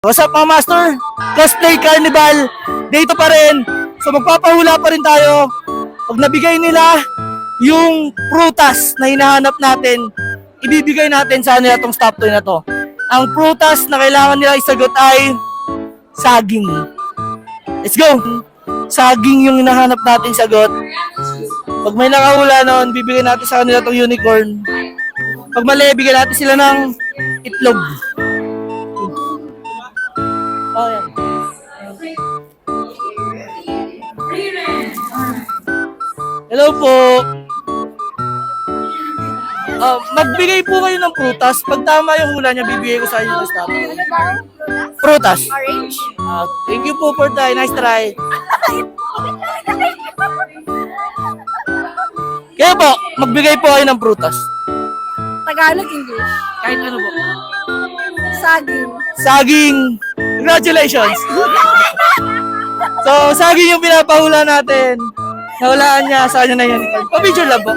What's up mga master? Cosplay Carnival, dito pa rin. So magpapahula pa rin tayo. Pag nabigay nila yung prutas na hinahanap natin, ibibigay natin sa kanila itong stop toy na to. Ang prutas na kailangan nila isagot ay saging. Let's go! Saging yung hinahanap natin sagot. Pag may nakahula noon, bibigyan natin sa kanila itong unicorn. Pag mali, bigyan natin sila ng itlog. Oh, yan. Hello po. Magbigay po kayo ng prutas. Pag tama yung hula niya, bibigay ko sa inyo ng stop. Prutas. Orange? Thank you po for try. Nice try. Kaya po, magbigay po kayo ng prutas. Tagalog, English. Kahit ano po. Saging. Saging. Congratulations. So, saging yung pinapahula natin. Nahulaan niya sa kanya na yun. Pa-picture lang po.